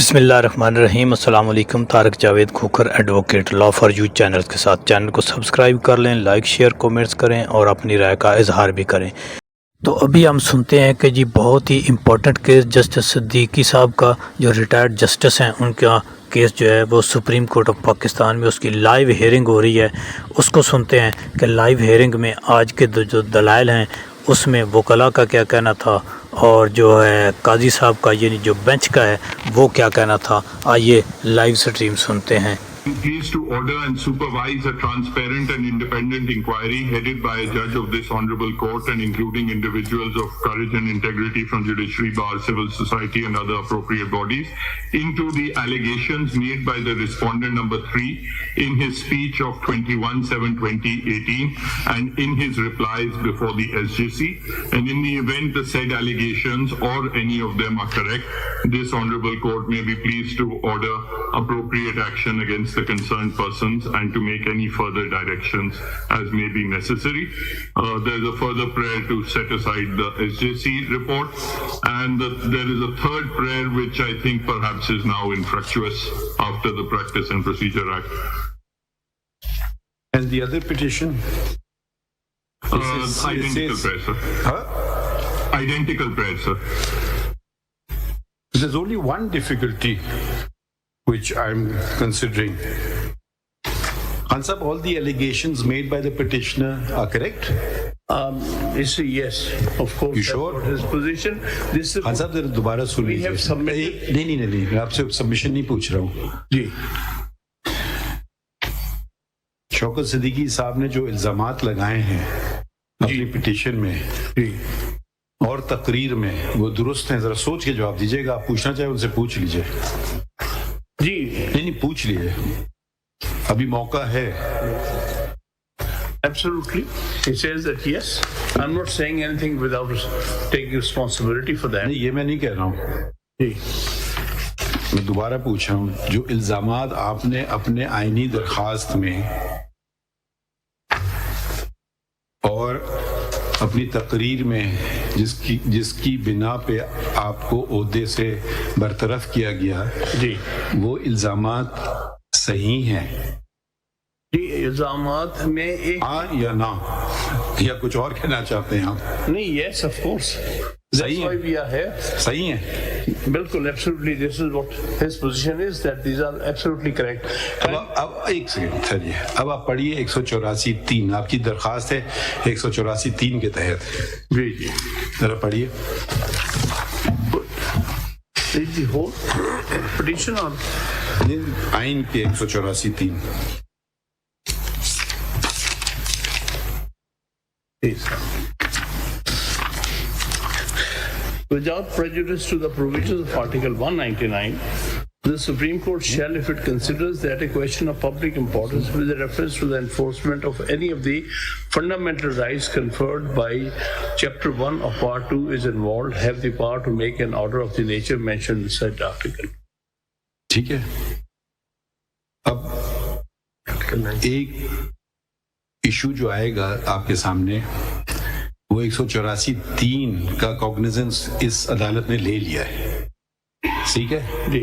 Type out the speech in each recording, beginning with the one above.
بسم اللہ الرحمن الرحیم۔ السلام علیکم۔ Tariq Javed Khokhar advocate law for you channel کے ساتھ چینل کو سبسکرائب کر لیں، لائک شیئر کومنٹس کریں اور اپنی رائے کا اظہار بھی کریں۔ تو ابھی ہم سنتے ہیں کہ جی بہت ہی امپورٹنٹ کیس جسٹس صدیقی صاحب کا، جو ریٹائرڈ جسٹس ہیں، ان کا کیس جو ہے وہ سپریم کورٹ آف پاکستان میں اس کی لائیو ہیئرنگ ہو رہی ہے۔ اس کو سنتے ہیں کہ لائیو ہیئرنگ میں آج کے جو دلائل ہیں اس میں وکلاء کا کیا کہنا تھا اور جو ہے قاضی صاحب کا یعنی جو بینچ کا ہے وہ کیا کہنا تھا۔ آئیے لائیو سٹریم سنتے ہیں۔ I'm pleased to order and supervise a transparent and independent inquiry headed by a judge of this honorable court and including individuals of courage and integrity from judiciary, bar, civil society and other appropriate bodies into the allegations made by the respondent number 3 in his speech of 21/7/2018 and in his replies before the SJC, and in the event the said allegations or any of them are correct, this honorable court may be pleased to order appropriate action against the concerned persons and to make any further directions as may be necessary. There is a further prayer to set aside the SJC report, and there is a third prayer which I think perhaps is now infructuous after the Practice and Procedure Act. And the other petition? Identical prayer, sir. Huh? Identical prayer, sir. There's only one difficulty which I'm considering. Ansab, all the allegations made by the petitioner are correct? Yes, of course. You sure? That's what his position. This is Ansab, ذرا دوبارہ سن we have لیجیے۔ submitted. نہیں میں آپ سے submission نہیں پوچھ رہا ہوں۔ جی شوکت صدیقی صاحب نے جو الزامات لگائے ہیں اپنی پٹیشن میں جی اور تقریر میں وہ درست ہیں؟ ذرا سوچ کے جواب دیجیے گا۔ آپ پوچھنا چاہیں ان سے پوچھ لیجیے۔ جی نہیں پوچھ لیجیے، ابھی موقع ہے۔ absolutely. He says that yes. I'm not saying anything without taking responsibility for that. نہیں یہ میں نہیں کہہ رہا ہوں، جی میں دوبارہ پوچھ رہا ہوں، جو الزامات آپ نے اپنے آئینی درخواست میں اور اپنی تقریر میں جس کی بنا پہ آپ کو عہدے سے برطرف کیا گیا، جی وہ الزامات صحیح ہیں؟ جی الزامات میں ایک ہاں یا نہ، یا کچھ اور کہنا چاہتے ہیں آپ؟ نہیں yes of course. That's صحیح why ہے، we are here. صحیح ہے۔ بالکل absolutely. This is what his position is, that these are absolutely correct. اب ایک سیکنڈ چلیے، اب آپ پڑھیے 184(3، آپ کی درخواست ہے 184(3) کے تحت، جی جی ذرا پڑھیے۔ Is the whole petition on آئین کے 184(3). Without prejudice to the provisions of Article 199, the Supreme Court shall, if it considers that a question of public importance with reference to the enforcement of any of the fundamental rights conferred by Chapter 1 of Part 2 is involved, have the power to make an order of the nature mentioned in said article. ٹھیک ہے، اب ایک issue جو آئے گا آپ کے سامنے، وہ 184(3) کا کوگنیزنس اس عدالت نے لے لیا ہے، ٹھیک ہے؟ جی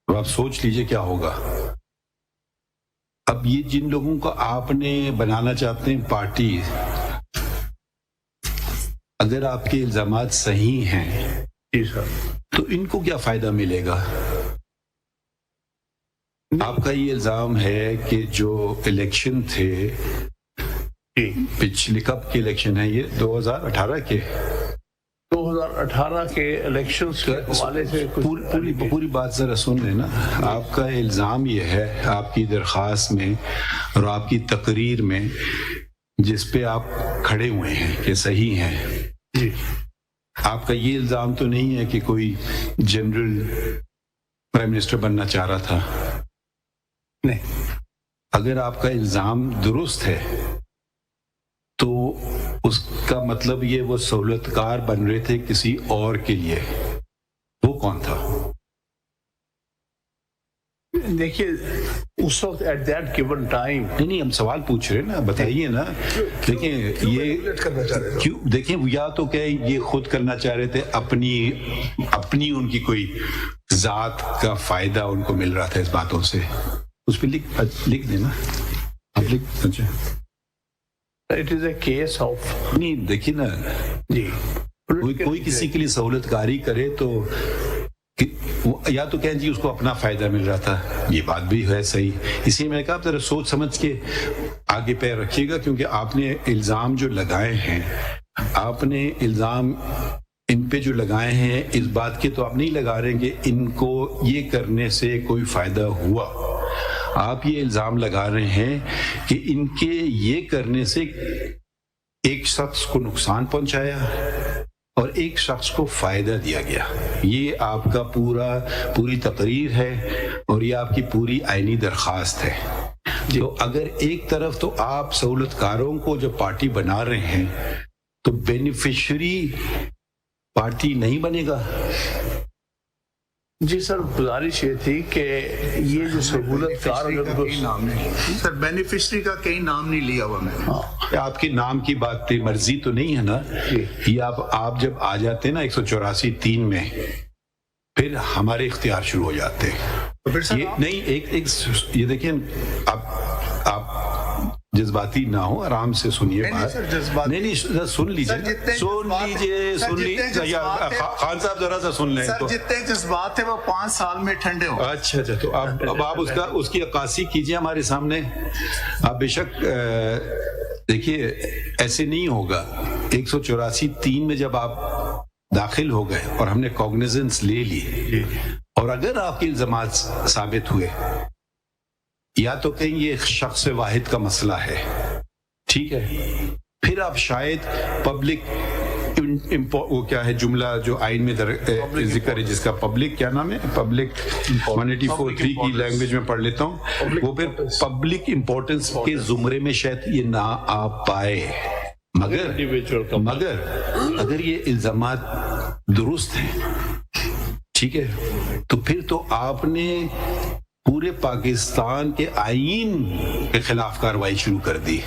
اب آپ سوچ لیجئے کیا ہوگا۔ اب یہ جن لوگوں کو آپ نے بنانا چاہتے ہیں پارٹی، اگر آپ کے الزامات صحیح ہیں جی سر تو ان کو کیا فائدہ ملے گا؟ آپ کا یہ الزام ہے کہ جو الیکشن تھے جی پچھلے کب کے الیکشن ہے یہ 2018 کے 2018 کے الیکشنز کے حوالے سے پوری بات ذرا سن لیں نا۔ آپ کا الزام یہ ہے آپ کی درخواست میں اور آپ کی تقریر میں جس پہ آپ کھڑے ہوئے ہیں کہ صحیح ہیں، جی آپ کا یہ الزام تو نہیں ہے کہ کوئی جنرل پرائم منسٹر بننا چاہ رہا تھا؟ نہیں، اگر آپ کا الزام درست ہے تو اس کا مطلب یہ وہ سہولت کار بن رہے تھے کسی اور کے لیے، وہ کون تھا؟ دیکھیے اس وقت ایٹ دیٹ گیون ٹائم نہیں ہم سوال پوچھ رہے ہیں نا, بتائیے نا. دیکھیں یہ کیوں, دیکھیں یا تو کہ یہ خود کرنا چاہ رہے تھے, اپنی ان کی کوئی ذات کا فائدہ ان کو مل رہا تھا اس باتوں سے, اس پہ لکھ دینا آپ لکھ. اچھا it is a case of, نہیں دیکھیے نا, جی کوئی کسی کے لیے سہولت کاری کرے تو یا تو کہیں جی اس کو اپنا فائدہ مل رہا تھا, یہ بات بھی ہے صحیح. اسی میں نے کہا ذرا سوچ سمجھ کے آگے پیر رکھیے گا, کیونکہ آپ نے الزام جو لگائے ہیں, آپ نے الزام ان پہ جو لگائے ہیں اس بات کے تو آپ نہیں لگا رہے ہیں کہ ان کو یہ کرنے سے کوئی فائدہ ہوا. آپ یہ الزام لگا رہے ہیں کہ ان کے یہ کرنے سے ایک شخص کو نقصان پہنچایا اور ایک شخص کو فائدہ دیا گیا. یہ آپ کا پوری تقریر ہے اور یہ آپ کی پوری آئینی درخواست ہے. تو اگر ایک طرف تو آپ سہولت کاروں کو جب پارٹی بنا رہے ہیں تو بینیفیشری پارٹی نہیں بنے گا. جی سر, گزارش یہ تھی کہ یہ جو سہولت کار سر بینیفیشری کا کہیں نام نہیں لیا ہوا میں نے. آپ کے نام کی بات مرضی تو نہیں ہے نا, یہ آپ جب آ جاتے ہیں نا 184(3) میں, پھر ہمارے اختیار شروع ہو جاتے ہیں. یہ نہیں ایک یہ دیکھیں, آپ جذباتی نہ ہو, آرام سے سنیے بات. نہیں سن لیجیے خان صاحب ذرا سا سن لیں. سر جتنے جذبات تھے وہ 5 سال میں ٹھنڈے ہو. اچھا تو اب آپ اس کی عکاسی کیجیے ہمارے سامنے. آپ بے شک دیکھیے ایسے نہیں ہوگا. 184(3) میں جب آپ داخل ہو گئے اور ہم نے کوگنیزنس لے لی, اور اگر آپ کے الزامات ثابت ہوئے, یا تو کہیں یہ شخص واحد کا مسئلہ ہے, ٹھیک ہے, پھر آپ شاید پبلک وہ کیا ہے جملہ جو آئین میں ذکر ہے, جس کا پبلک کیا نام ہے, پبلک 184(3) کی لینگویج میں پڑھ لیتا ہوں, وہ پھر پبلک امپورٹنس کے زمرے میں شاید یہ نہ آ پائے. مگر اگر یہ الزامات درست ہیں, ٹھیک ہے, تو پھر تو آپ نے پورے پاکستان کے آئین کے خلاف کارروائی شروع کر دی.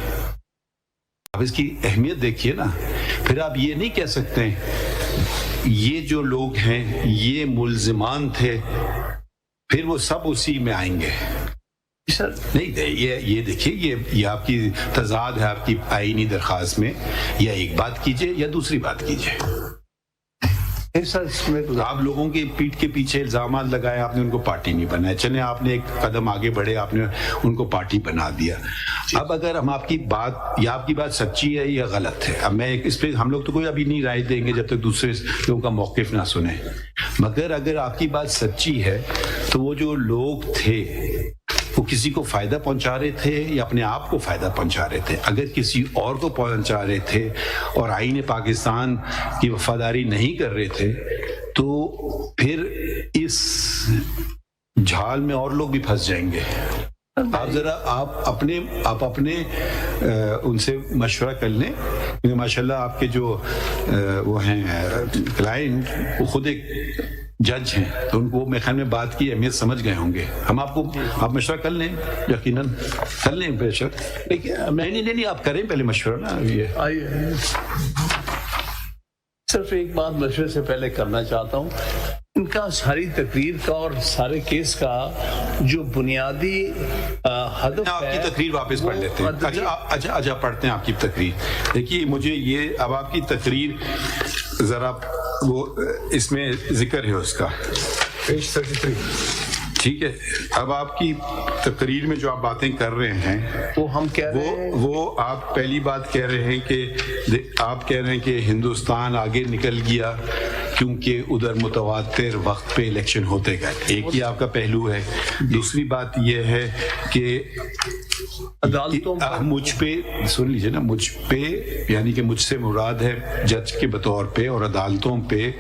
اب اس کی اہمیت دیکھیے نا. پھر آپ یہ نہیں کہہ سکتے یہ جو لوگ ہیں یہ ملزمان تھے, پھر وہ سب اسی میں آئیں گے. نہیں یہ دیکھیے, یہ آپ کی تضاد ہے آپ کی آئینی درخواست میں. یا ایک بات کیجئے یا دوسری بات کیجئے. آپ لوگوں کے پیٹھ کے پیچھے الزامات لگائے, آپ نے ان کو پارٹی نہیں بنایا. چلیں آپ نے ایک قدم آگے بڑھے, آپ نے ان کو پارٹی بنا دیا. اب اگر ہم آپ کی بات سچی ہے یا غلط ہے, اب میں اس پہ ہم لوگ تو کوئی ابھی نہیں رائے دیں گے جب تک دوسرے لوگوں کا موقف نہ سنیں. مگر اگر آپ کی بات سچی ہے تو وہ جو لوگ تھے وہ کسی کو فائدہ پہنچا رہے تھے یا اپنے آپ کو فائدہ پہنچا رہے تھے. اگر کسی اور کو پہنچا رہے تھے اور آئین پاکستان کی وفاداری نہیں کر رہے تھے, تو پھر اس جھال میں اور لوگ بھی پھنس جائیں گے. آپ ذرا آپ اپنے ان سے مشورہ کر لیں, کیونکہ ماشاءاللہ آپ کے جو وہ ہیں کلائنٹ وہ خود ایک جج ہیں, تو ان کو میرے خیال میں بات کی اہمیت سمجھ گئے ہوں گے. آپ مشورہ کر لیں, یقیناً کر لیں بے شک. نہیں آپ کریں پہلے مشورہ نا. یہ صرف ایک بات مشورے سے پہلے کرنا چاہتا ہوں, ان کا ساری تقریر کا اور سارے کیس کا جو بنیادی ہدف آپ کی تقریر واپس پڑھ لیتے ہیں. اچھا پڑھتے ہیں آپ کی تقریر. دیکھیے مجھے یہ اب آپ کی تقریر ذرا وہ اس میں ذکر ہے اس کا پیج 33, ٹھیک ہے. اب آپ کی تقریر میں جو آپ باتیں کر رہے ہیں وہ ہم کہہ رہے ہیں, وہ آپ پہلی بات کہہ رہے ہیں کہ آپ کہہ رہے ہیں کہ ہندوستان آگے نکل گیا کیونکہ ادھر متواتر وقت پہ الیکشن ہوتے گئے. ایک ہی آپ کا پہلو ہے. دوسری بات یہ ہے کہ عدالتوں مجھ پہ سن لیجیے نا, مجھ پہ یعنی کہ مجھ سے مراد ہے جج کے بطور پہ, اور عدالتوں پہ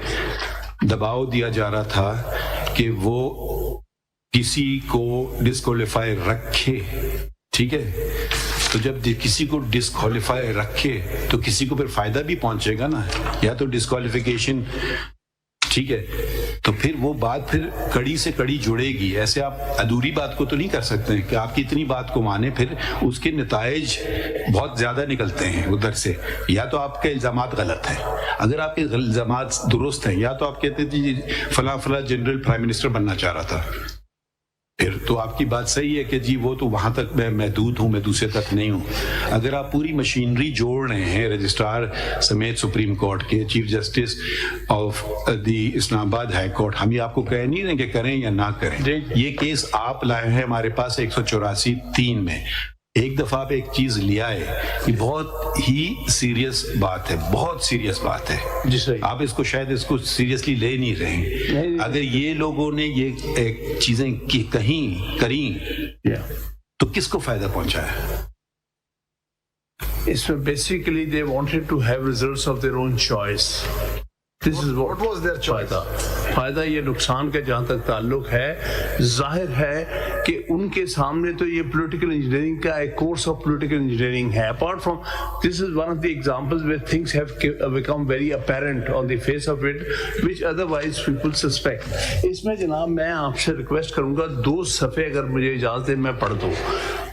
دباؤ دیا جا رہا تھا کہ وہ کسی کو ڈسکوالیفائی رکھے. ٹھیک ہے, تو جب کسی کو ڈسکوالیفائی رکھے تو کسی کو پھر فائدہ بھی پہنچے گا نا. یا تو ڈسکوالیفیکیشن ٹھیک ہے, تو پھر وہ بات پھر کڑی سے کڑی جڑے گی. ایسے آپ ادھوری بات کو تو نہیں کر سکتے کہ آپ کی اتنی بات کو مانیں, پھر اس کے نتائج بہت زیادہ نکلتے ہیں ادھر سے. یا تو آپ کے الزامات غلط ہیں, اگر آپ کے الزامات درست ہیں, یا تو آپ کہتے تھے جی فلاں فلاں جنرل پرائم منسٹر بننا چاہ رہا تھا, پھر تو آپ کی بات صحیح ہے کہ جی وہ تو وہاں تک میں محدود ہوں, میں دوسرے تک نہیں ہوں. اگر آپ پوری مشینری جوڑ رہے ہیں, رجسٹرار سمیت سپریم کورٹ کے, چیف جسٹس آف دی اسلام آباد ہائی کورٹ, ہم یہ آپ کو کہہ نہیں رہے کہ کریں یا نہ کریں. یہ کیس آپ لائے ہیں ہمارے پاس 184(3) میں. ایک دفعہ آپ ایک چیز لے آئے, یہ بہت ہی سیریس بات ہے, بہت سیریس بات ہے. جی صحیح. آپ اس کو شاید اس کو سیریسلی لے نہیں رہے ہیں. اگر یہ لوگوں نے یہ چیزیں کہیں کریں تو کس کو فائدہ پہنچا ہے؟ اس میں basically they wanted to have results of their own choice. This is what was their choice. فائدہ یہ نقصان کا جہاں تک تعلق ہے, ظاہر ہے کہ ان کے سامنے تو یہ پولیٹیکل انجینئرنگ کا ایک کورس آف پولیٹیکل انجینئرنگ ہے. Apart from this is one of the examples where things have become very apparent on the face of it which otherwise people suspect. اس میں جناب میں آپ سے ریکویسٹ کروں گا 2 صفحے اگر مجھے اجازت ہے میں پڑھ دوں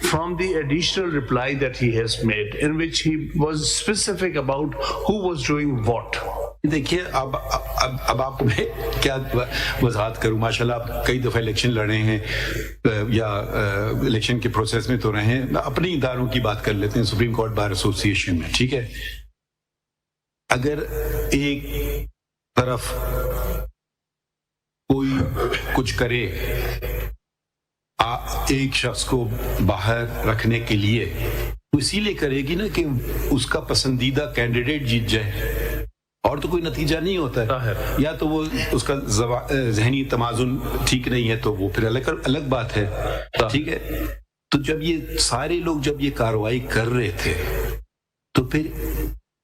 from the additional reply that he has made in which he was specific about who was doing what. دیکھیے اب آپ کو میں کیا وضاحت کروں. ماشاءاللہ آپ کئی دفعہ الیکشن لڑے ہیں یا الیکشن کے پروسیس میں تو رہے ہیں. اپنے اداروں کی بات کر لیتے ہیں, سپریم کورٹ بار ایسوسی ایشن میں, ٹھیک ہے. اگر ایک طرف کوئی کچھ کرے ایک شخص کو باہر رکھنے کے لیے, وہ اسی لیے کرے گی نا کہ اس کا پسندیدہ کینڈیڈیٹ جیت جائے, اور تو کوئی نتیجہ نہیں ہوتا ہے. یا تو وہ اس کا ذہنی توازن ٹھیک نہیں ہے تو وہ پھر الگ بات ہے, ٹھیک ہے. تو جب یہ سارے لوگ جب یہ کارروائی کر رہے تھے تو پھر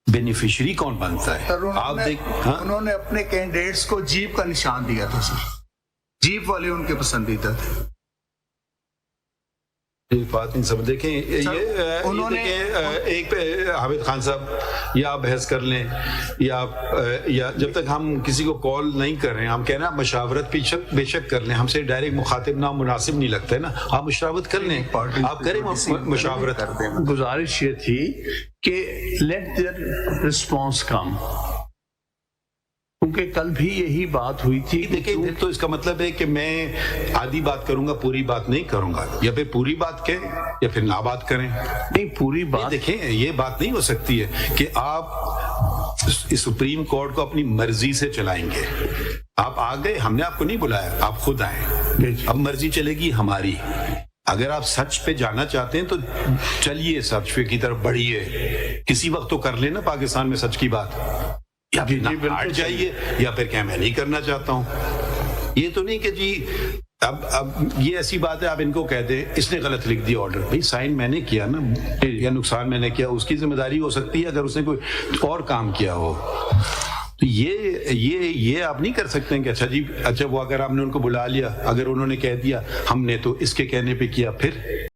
بینیفیشری کون بنتا ہے؟ آپ انہوں نے اپنے کینڈیڈیٹس کو جیپ کا نشان دیا تھا سر, جیپ والے ان کے پسندیدہ تھے. بات نہیں سمجھ. دیکھیں یہ ایک حامد خان صاحب, یا آپ بحث کر لیں یا جب تک ہم کسی کو کال نہیں کر رہے ہیں, ہم کہنا مشاورت بے شک کر لیں, ہم سے ڈائریکٹ مخاطب نہ مناسب نہیں لگتا ہے نا. آپ مشاورت کر لیں, آپ کریں مشاورت. گزارش یہ تھی کہ لیٹ دیئر رسپانس کم, کیونکہ کل بھی یہی بات ہوئی تھی. دیکھیں تو اس کا مطلب ہے کہ میں آدھی بات کروں گا, پوری بات نہیں کروں گا, یا پھر پوری بات کہیں یا پھر نہ بات کریں. نہیں پوری بات. دیکھیں یہ بات نہیں ہو سکتی ہے کہ آپ اس سپریم کورٹ کو اپنی مرضی سے چلائیں گے. آپ آ گئے, ہم نے آپ کو نہیں بلایا, آپ خود آئے. اب مرضی چلے گی ہماری. اگر آپ سچ پہ جانا چاہتے ہیں تو چلیے سچ پہ کی طرف بڑھیے. کسی وقت تو کر لینا پاکستان میں سچ کی بات, یا پھر ہٹ جائیے, یا پھر کہ میں نہیں کرنا چاہتا ہوں. یہ تو نہیں کہ جی اب یہ ایسی بات ہے آپ ان کو کہہ دیں اس نے غلط لکھ دیا آرڈر. بھائی سائن میں نے کیا نا, یا نقصان میں نے کیا, اس کی ذمہ داری ہو سکتی ہے اگر اس نے کوئی اور کام کیا ہو. تو یہ آپ نہیں کر سکتے ہیں کہ اچھا وہ اگر آپ نے ان کو بلا لیا, اگر انہوں نے کہہ دیا ہم نے تو اس کے کہنے پہ کیا, پھر